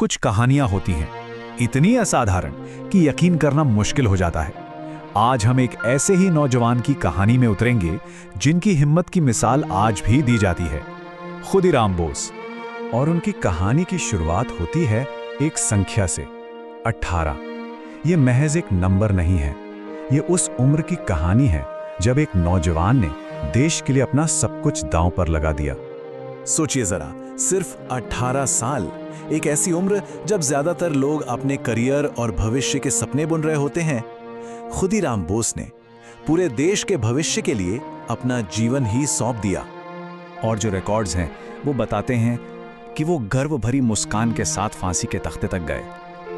कुछ कहानियां होती हैं, इतनी असाधारण कि यकीन करना मुश्किल हो जाता है। आज हम एक ऐसे ही नौजवान की कहानी में उतरेंगे जिनकी हिम्मत की मिसाल आज भी दी जाती है, खुदीराम बोस। और उनकी कहानी की शुरुआत होती है एक संख्या से, 18। ये महज एक नंबर नहीं है, ये उस उम्र की कहानी है जब एक नौजवान ने देश के लिए अपना सब कुछ दांव पर लगा दिया। सोचिए जरा, सिर्फ 18 साल, एक ऐसी उम्र जब ज्यादातर लोग अपने करियर और भविष्य के सपने बुन रहे होते हैं। खुदीराम बोस ने पूरे देश के भविष्य के लिए अपना जीवन ही सौंप दिया। और जो रिकॉर्ड्स हैं वो बताते हैं कि वो गर्व भरी मुस्कान के साथ फांसी के तख्ते तक गए।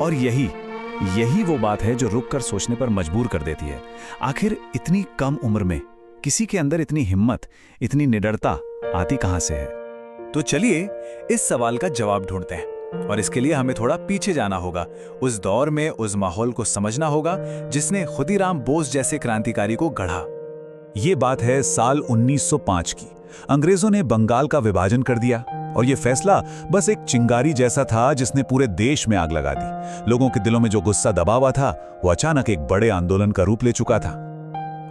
और यही वो बात है जो रुक कर सोचने पर मजबूर कर देती है। आखिर इतनी कम उम्र में किसी के अंदर इतनी हिम्मत, इतनी निडरता आती कहां से है? तो चलिए इस सवाल का जवाब ढूंढते हैं। और इसके लिए हमें थोड़ा पीछे जाना होगा, उस दौर में उस माहौल को समझना होगा जिसने खुदीराम बोस जैसे क्रांतिकारी को गढ़ा। ये बात है साल 1905 की। अंग्रेजों ने बंगाल का विभाजन कर दिया और ये फैसला बस एक चिंगारी जैसा था जिसने पूरे देश में आग लगा दी। लोगों के दिलों में जो गुस्सा दबा हुआ था वो अचानक एक बड़े आंदोलन का रूप ले चुका था।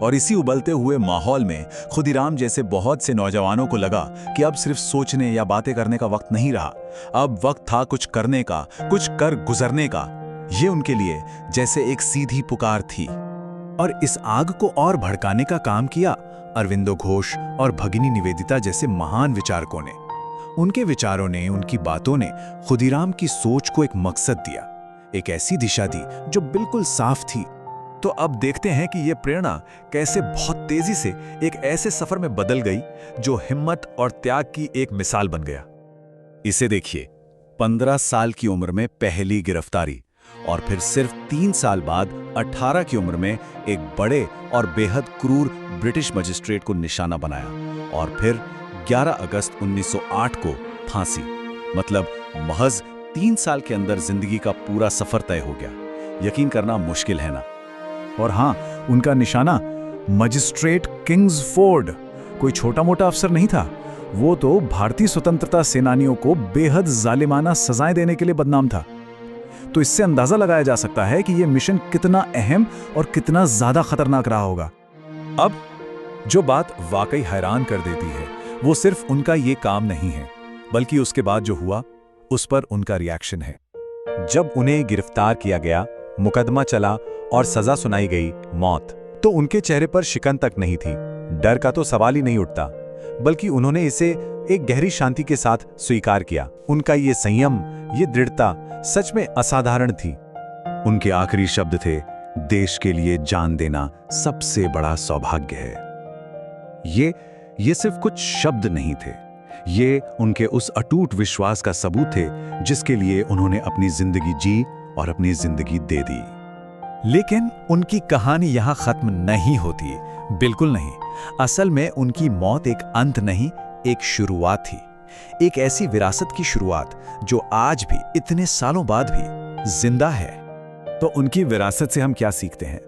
और इसी उबलते हुए माहौल में खुदीराम जैसे बहुत से नौजवानों को लगा कि अब सिर्फ सोचने या बातें करने का वक्त नहीं रहा, अब वक्त था कुछ करने का, कुछ कर गुजरने का। ये उनके लिए जैसे एक सीधी पुकार थी। और इस आग को और भड़काने का काम किया अरविंदो घोष और भगिनी निवेदिता जैसे महान विचारकों ने। उनके विचारों ने, उनकी बातों ने खुदीराम की सोच को एक मकसद दिया, एक ऐसी दिशा दी जो बिल्कुल साफ थी। तो अब देखते हैं कि यह प्रेरणा कैसे बहुत तेजी से एक ऐसे सफर में बदल गई जो हिम्मत और त्याग की एक मिसाल बन गया। इसे देखिए, 15 साल की उम्र में पहली गिरफ्तारी, और फिर सिर्फ 3 साल बाद 18 की उम्र में एक बड़े और बेहद क्रूर ब्रिटिश मजिस्ट्रेट को निशाना बनाया, और फिर 11 अगस्त 1908 को फांसी। मतलब महज 3 साल के अंदर जिंदगी का पूरा सफर तय हो गया। यकीन करना मुश्किल है ना? और हाँ, उनका निशाना मजिस्ट्रेट किंग्सफोर्ड कोई छोटा मोटा अफसर नहीं था। वो तो भारतीय स्वतंत्रता सेनानियों को बेहद जालिमाना सजाएं देने के लिए बदनाम था। तो इससे अंदाजा लगाया जा सकता है कि यह मिशन कितना अहम और कितना ज्यादा खतरनाक रहा होगा। अब जो बात वाकई हैरान कर देती है वो सिर्फ उनका ये काम नहीं है, बल्कि उसके बाद जो हुआ उस पर उनका रिएक्शन है। जब उन्हें गिरफ्तार किया गया, मुकदमा चला और सजा सुनाई गई, मौत, तो उनके चेहरे पर शिकन तक नहीं थी। डर का तो सवाल ही नहीं उठता, बल्कि उन्होंने इसे एक गहरी शांति के साथ स्वीकार किया। उनका ये संयम, ये दृढ़ता सच में असाधारण थी। उनके आखिरी शब्द थे, देश के लिए जान देना सबसे बड़ा सौभाग्य है। ये सिर्फ कुछ शब्द नहीं थे, ये उनके उस अटूट विश्वास का सबूत थे जिसके लिए उन्होंने अपनी जिंदगी जी और अपनी जिंदगी दे दी। लेकिन उनकी कहानी यहां खत्म नहीं होती, बिल्कुल नहीं। असल में उनकी मौत एक अंत नहीं, एक शुरुआत थी। एक ऐसी विरासत की शुरुआत जो आज भी इतने सालों बाद भी जिंदा है। तो उनकी विरासत से हम क्या सीखते हैं?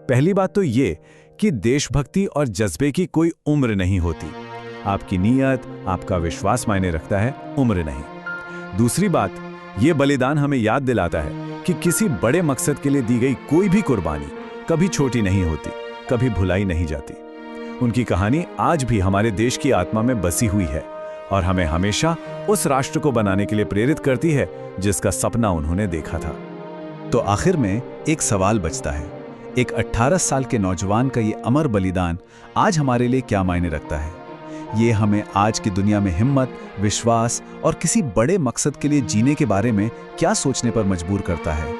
पहली बात तो ये कि देशभक्ति और जज्बे की कोई उम्र नहीं होती। आपकी नीयत, आपका विश्वास मायने रखता है, उम्र नहीं। दूसरी बात, ये बलिदान हमें याद दिलाता है कि किसी बड़े मकसद के लिए दी गई कोई भी कुर्बानी कभी छोटी नहीं होती, कभी भुलाई नहीं जाती। उनकी कहानी आज भी हमारे देश की आत्मा में बसी हुई है और हमें हमेशा उस राष्ट्र को बनाने के लिए प्रेरित करती है जिसका सपना उन्होंने देखा था। तो आखिर में एक सवाल बचता है, एक 18 साल के नौजवान का ये अमर बलिदान आज हमारे लिए क्या मायने रखता है? ये हमें आज की दुनिया में हिम्मत, विश्वास और किसी बड़े मकसद के लिए जीने के बारे में क्या सोचने पर मजबूर करता है?